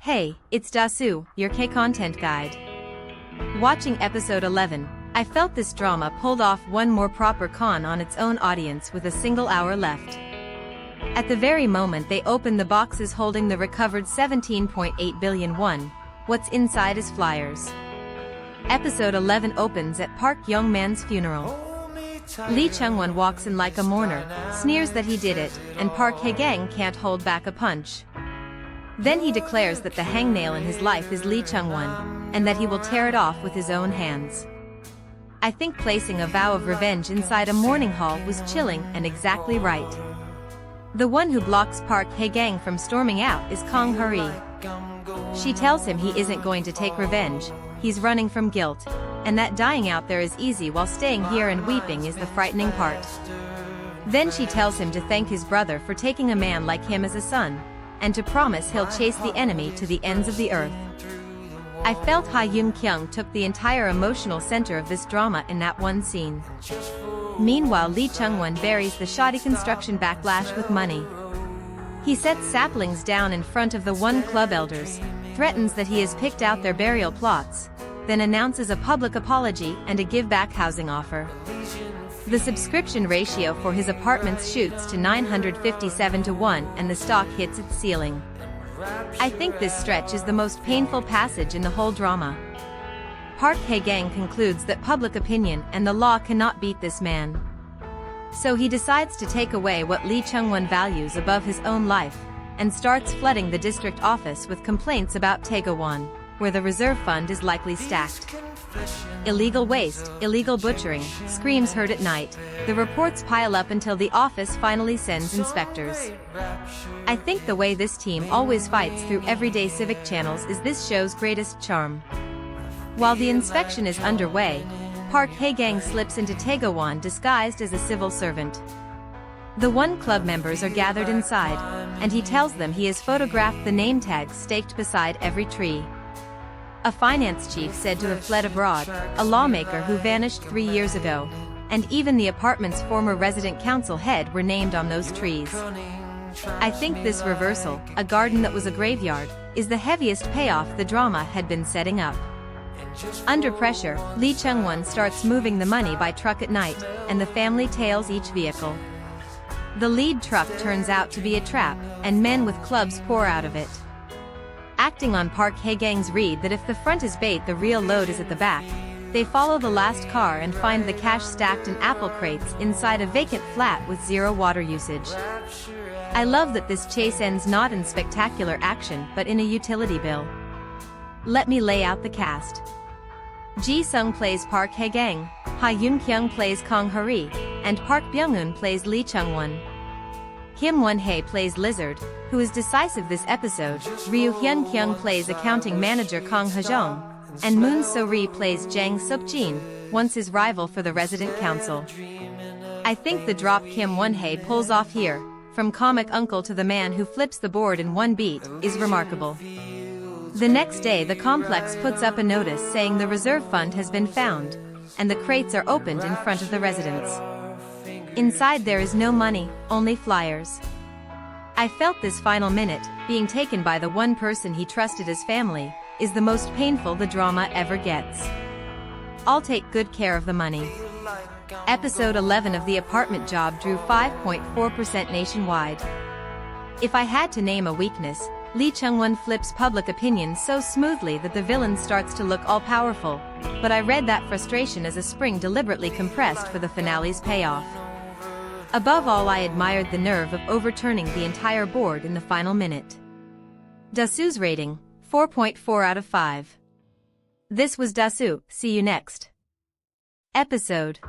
Hey, it's Dasu, your K-content guide. Watching episode 11, I felt this drama pulled off one more proper con on its own audience with a single hour left. At the very moment they open the boxes holding the recovered 17.8 billion won, what's inside is flyers. Episode 11 opens at Park Young-man's funeral. Lee Chung-won walks in like a mourner, sneers that he did it, and Park Hae-gang can't hold back a punch. Then he declares that the hangnail in his life is Lee Chung-won, and that he will tear it off with his own hands. I think placing a vow of revenge inside a mourning hall was chilling and exactly right. The one who blocks Park Hae-gang from storming out is Kang Ha-ri. She tells him he isn't going to take revenge, he's running from guilt, and that dying out there is easy while staying here and weeping is the frightening part. Then she tells him to thank his brother for taking a man like him as a son, and to promise he'll chase the enemy to the ends of the earth. I felt Ha Yoon-kyung took the entire emotional center of this drama in that one scene. Meanwhile Lee Chung-won buries the shoddy construction backlash with money. He sets saplings down in front of the One Club elders, threatens that he has picked out their burial plots, then announces a public apology and a give-back housing offer. The subscription ratio for his apartments shoots to 957 to 1 and the stock hits its ceiling. I think this stretch is the most painful passage in the whole drama. Park Hae-gang concludes that public opinion and the law cannot beat this man. So he decides to take away what Lee Chung-won values above his own life, and starts flooding the district office with complaints about Taegawon, where the reserve fund is likely stacked. Illegal waste, illegal butchering, screams heard at night. The reports pile up until the office finally sends inspectors. I think the way this team always fights through everyday civic channels is this show's greatest charm. While the inspection is underway, Park Hae-gang slips into Taegawon disguised as a civil servant. The One Club members are gathered inside, and he tells them he has photographed the name tags staked beside every tree. A finance chief said to have fled abroad, a lawmaker who vanished 3 years ago, and even the apartment's former resident council head were named on those trees. I think this reversal, a garden that was a graveyard, is the heaviest payoff the drama had been setting up. Under pressure, Lee Chung-won starts moving the money by truck at night, and the family tails each vehicle. The lead truck turns out to be a trap, and men with clubs pour out of it. Acting on Park Hae-gang's read that if the front is bait the real load is at the back, they follow the last car and find the cash stacked in apple crates inside a vacant flat with zero water usage. I love that this chase ends not in spectacular action but in a utility bill. Let me lay out the cast. Ji-sung plays Park Hae-gang, Ha Yoon-kyung plays Kang Ha-ri, and Park Byung-eun plays Lee Chung-won. Kim Won-hae plays Lizard, who is decisive this episode, Ryu Hyun-kyung plays accounting manager Kang Ha-jong, and Moon So-ri plays Jang Suk-jin, once his rival for the resident council. I think the drop Kim Won-hae pulls off here, from comic uncle to the man who flips the board in one beat, is remarkable. The next day the complex puts up a notice saying the reserve fund has been found, and the crates are opened in front of the residents. Inside there is no money, only flyers. I felt this final minute, being taken by the one person he trusted as family, is the most painful the drama ever gets. I'll take good care of the money. Episode 11 of The Apartment Job drew 5.4% nationwide. If I had to name a weakness, Lee Chung-won flips public opinion so smoothly that the villain starts to look all-powerful, but I read that frustration as a spring deliberately compressed for the finale's payoff. Above all I admired the nerve of overturning the entire board in the final minute. Dasu's rating, 4.4 out of 5. This was Dasu, see you next episode.